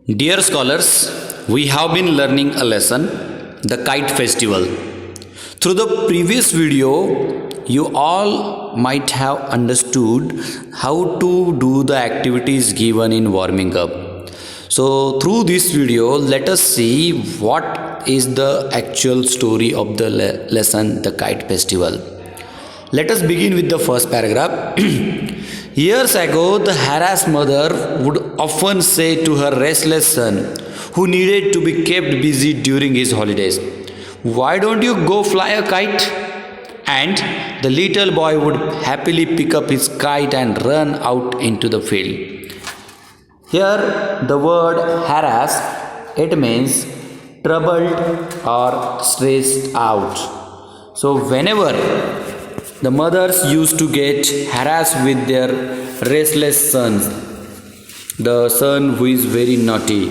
Dear scholars, we have been learning a lesson, the Kite Festival. Through the previous video, you all might have understood how to do the activities given in warming up. So, through this video, let us see what is the actual story of the lesson, the Kite Festival. Let us begin with the first paragraph. Years ago, the harassed mother would often say to her restless son, who needed to be kept busy during his holidays, "Why don't you go fly a kite?" And the little boy would happily pick up his kite and run out into the field. Here, the word harass, it means troubled or stressed out. So, whenever the mothers used to get harassed with their restless sons, the son who is very naughty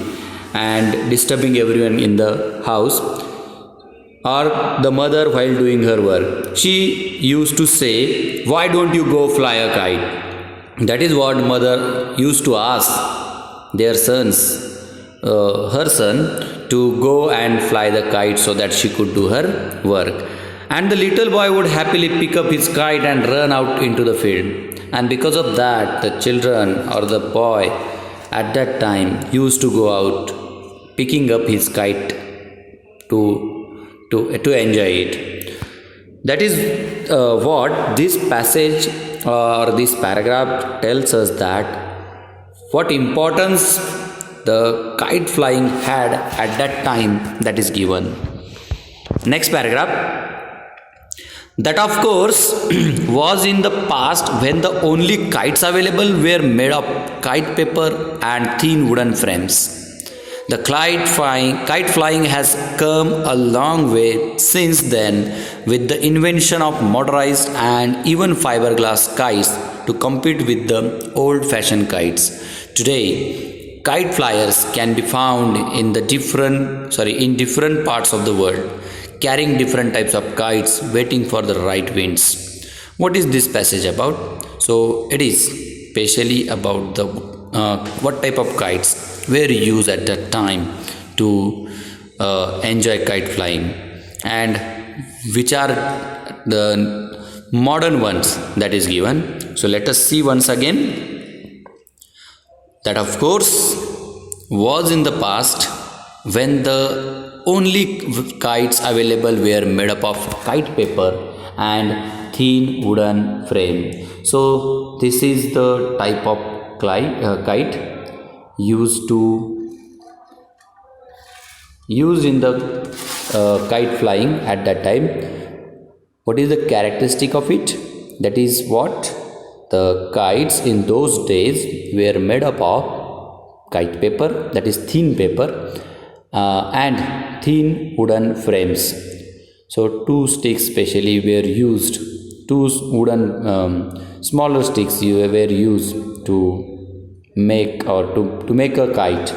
and disturbing everyone in the house, or the mother while doing her work. She used to say, "Why don't you go fly a kite?" That is what mother used to ask their sons, her son, to go and fly the kite so that she could do her work. And the little boy would happily pick up his kite and run out into the field. And because of that, the children or the boy at that time used to go out picking up his kite to enjoy it. That is what this passage or this paragraph tells us, that what importance the kite flying had at that time that is given. Next paragraph. That of course was in the past, when the only kites available were made of kite paper and thin wooden frames. The kite flying has come a long way since then, with the invention of motorized and even fiberglass kites to compete with the old-fashioned kites. Today, kite flyers can be found in different parts of the world, carrying different types of kites, waiting for the right winds. What is this passage about? So it is specially about the what type of kites were used at that time to enjoy kite flying, and which are the modern ones that is given. So let us see once again. That of course was in the past, when the only kites available were made up of kite paper and thin wooden frame. So this is the type of kite used in the kite flying at that time. What is the characteristic of it? That is what the kites in those days were made up of kite paper, that is thin paper, and thin wooden frames. So two sticks specially were used, two wooden smaller sticks were used to make to make a kite.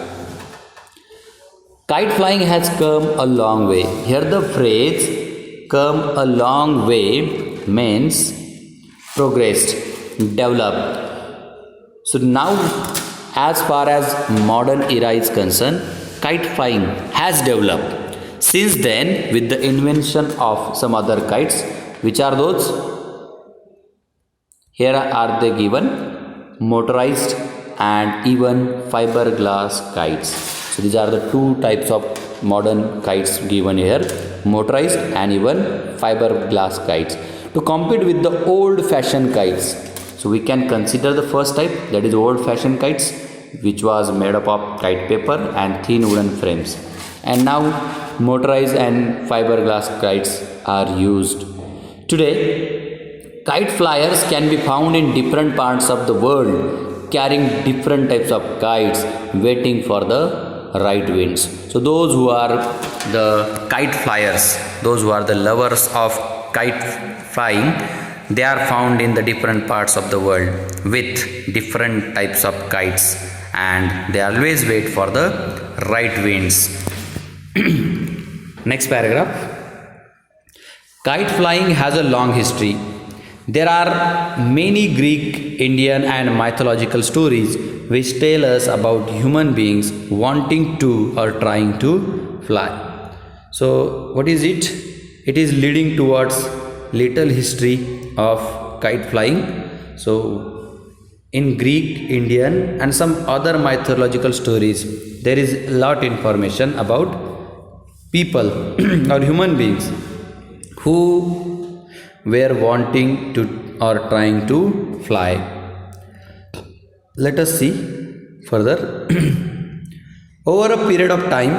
Kite flying has come a long way. Here the phrase "come a long way" means progressed, developed. So now, as far as modern era is concerned, kite flying has developed since then, with the invention of some other kites. Which are those? Here are they given: motorized and even fiberglass kites. So these are the two types of modern kites given here: motorized and even fiberglass kites, to compete with the old-fashioned kites. So we can consider the first type, that is old-fashioned kites, which was made up of kite paper and thin wooden frames. And now motorized and fiberglass kites are used. Today, kite flyers can be found in different parts of the world, carrying different types of kites, waiting for the right winds. So those who are the kite flyers, those who are the lovers of kite flying, they are found in the different parts of the world with different types of kites, and they always wait for the right winds. Next paragraph. Kite flying has a long history. There are many Greek, Indian and mythological stories which tell us about human beings wanting to or trying to fly. So what is it? It is leading towards little history of kite flying. So in Greek, Indian and some other mythological stories, there is a lot information about people or human beings who were wanting to or trying to fly. Let us see further. Over a period of time,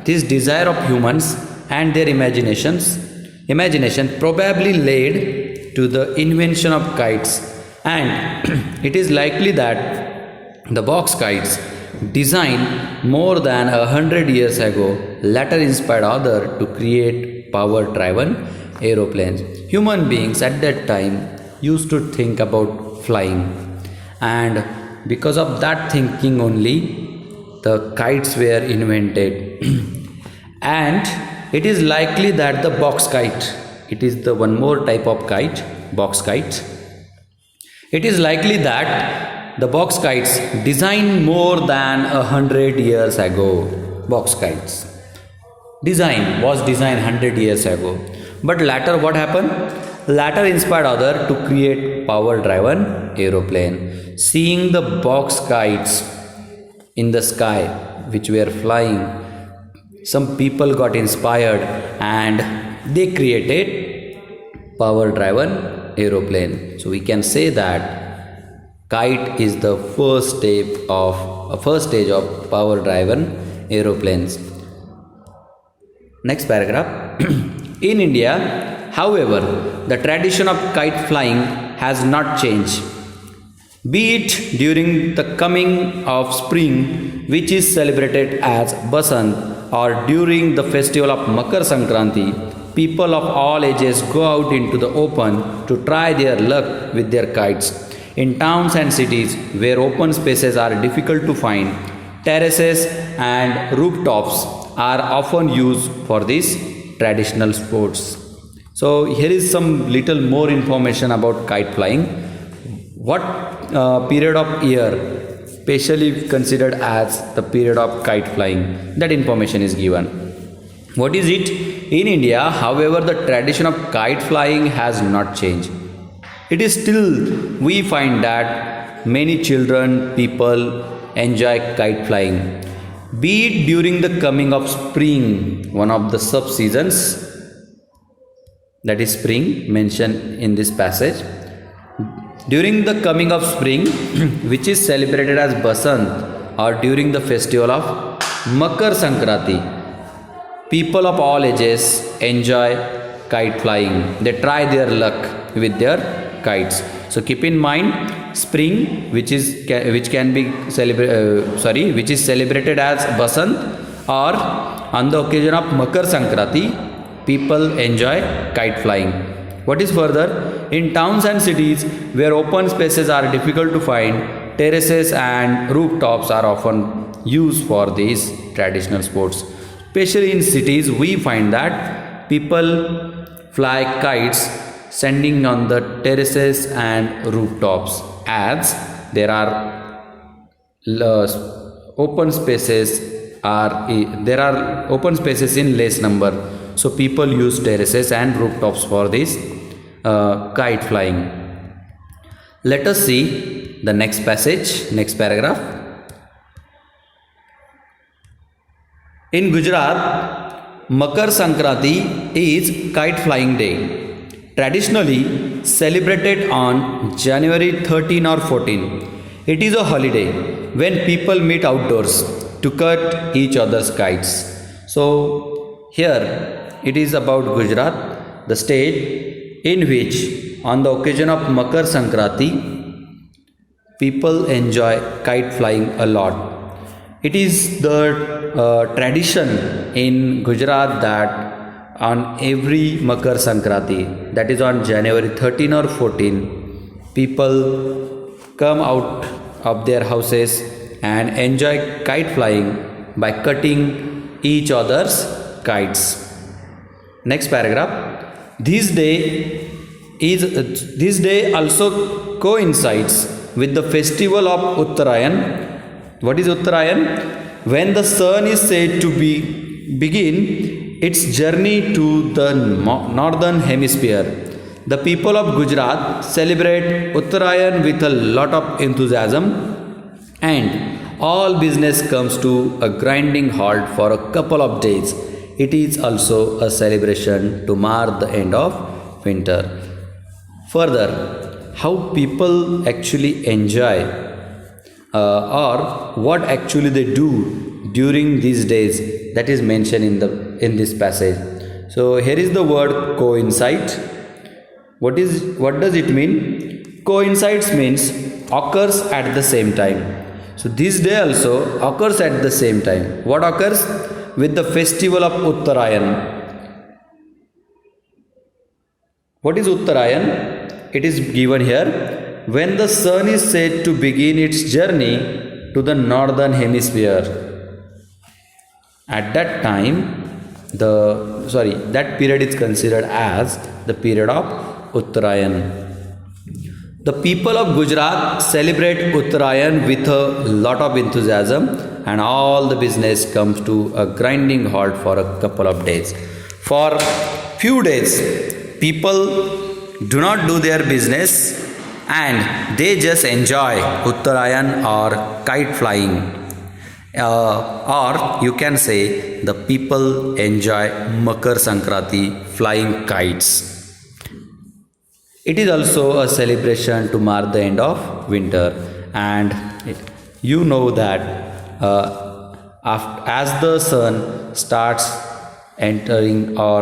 this desire of humans and their imagination probably led to the invention of kites, and it is likely that the box kites designed more than 100 years ago later inspired others to create power-driven aeroplanes. Human beings at that time used to think about flying, and because of that thinking only the kites were invented. And it is likely that the box kite, it is the one more type of kite, box kite. It is likely that the box kites designed more than 100 years ago. Box kites was designed 100 years ago. But later what happened? Later inspired others to create power-driven aeroplane. Seeing the box kites in the sky which were flying, some people got inspired and they created power-driven aeroplane. So we can say that kite is the first stage of power-driven aeroplanes. Next paragraph. In India, however, the tradition of kite flying has not changed. Be it during the coming of spring, which is celebrated as Basant, or during the festival of Makar Sankranti, people of all ages go out into the open to try their luck with their kites. In towns and cities where open spaces are difficult to find, terraces and rooftops are often used for these traditional sports. So here is some little more information about kite flying. What period of year specially considered as the period of kite flying, that information is given. What is it? In India, however, the tradition of kite flying has not changed. It is still, we find that many children, people enjoy kite flying. Be it during the coming of spring, one of the sub-seasons, that is spring mentioned in this passage. During the coming of spring, which is celebrated as Basant, or during the festival of Makar Sankranti, people of all ages enjoy kite flying. They try their luck with their kites. So keep in mind, spring, which is celebrated as Basant, or on the occasion of Makar Sankranti, people enjoy kite flying. What is further? In towns and cities where open spaces are difficult to find, terraces and rooftops are often used for these traditional sports. Especially in cities, we find that people fly kites standing on the terraces and rooftops, as there are open spaces in less number. So people use terraces and rooftops for this kite flying. Let us see the next passage, next paragraph. In Gujarat, Makar Sankranti is kite flying day. Traditionally celebrated on January 13 or 14. It is a holiday when people meet outdoors to cut each other's kites. So here it is about Gujarat, the state in which on the occasion of Makar Sankranti, people enjoy kite flying a lot. It is the tradition in Gujarat that on every Makar Sankranti, that is on January 13 or 14, people come out of their houses and enjoy kite flying by cutting each other's kites. Next paragraph. This day also coincides with the festival of Uttarayan, What is Uttarayan? When the sun is said to begin its journey to the northern hemisphere. The people of Gujarat celebrate Uttarayan with a lot of enthusiasm, and all business comes to a grinding halt for a couple of days. It is also a celebration to mark the end of winter. Further, how people actually enjoy or what actually they do during these days, that is mentioned in this passage. So here is the word coincide. What does it mean? Coincides means occurs at the same time. So this day also occurs at the same time. What occurs? With the festival of Uttarayan. What is Uttarayan? It is given here. When the sun is said to begin its journey to the northern hemisphere. At that time, that period is considered as the period of Uttarayan. The people of Gujarat celebrate Uttarayan with a lot of enthusiasm, and all the business comes to a grinding halt for a couple of days. For few days, people do not do their business and they just enjoy Uttarayan or kite flying. Or you can say the people enjoy Makar Sankranti, flying kites. It is also a celebration to mark the end of winter, and you know that as the sun starts entering or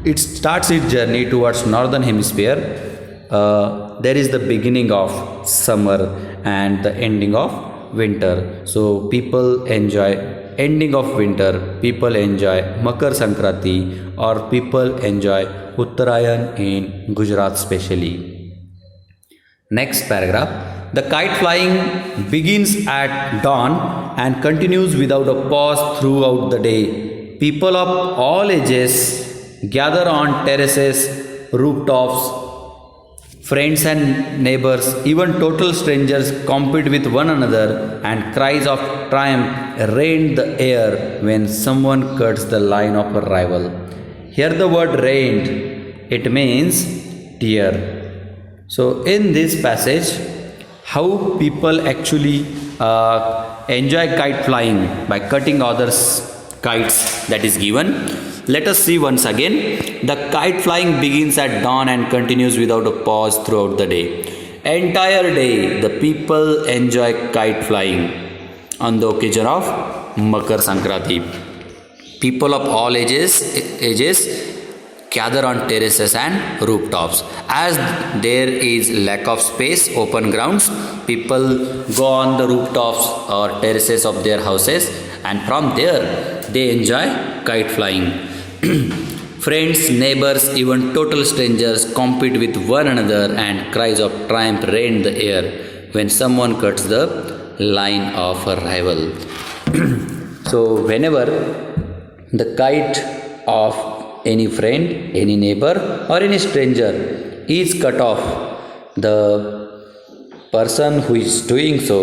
it starts its journey towards northern hemisphere, there is the beginning of summer and the ending of winter. So people enjoy ending of winter, people enjoy Makar Sankranti, or people enjoy Uttarayan in Gujarat specially. Next paragraph. The kite flying begins at dawn and continues without a pause throughout the day. People of all ages gather on terraces, rooftops. Friends and neighbors, even total strangers, compete with one another, and cries of triumph rend the air when someone cuts the line of a rival. Here the word rend, it means tear. So in this passage, how people actually enjoy kite flying by cutting others' kites, that is given. Let us see once again. The kite flying begins at dawn and continues without a pause throughout the day. Entire day, the people enjoy kite flying on the occasion of Makar Sankranti. People of all ages gather on terraces and rooftops. As there is lack of space, open grounds, people go on the rooftops or terraces of their houses, and from there they enjoy kite flying. Friends, neighbors, even total strangers compete with one another, and cries of triumph rend the air when someone cuts the line of a rival. So whenever the kite of any friend, any neighbor, or any stranger is cut off, the person who is doing so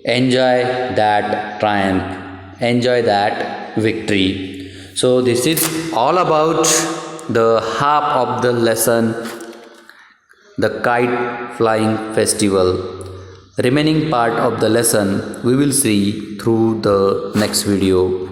enjoy that triumph, enjoy that victory. So this is all about the half of the lesson, the kite flying festival. Remaining part of the lesson we will see through the next video.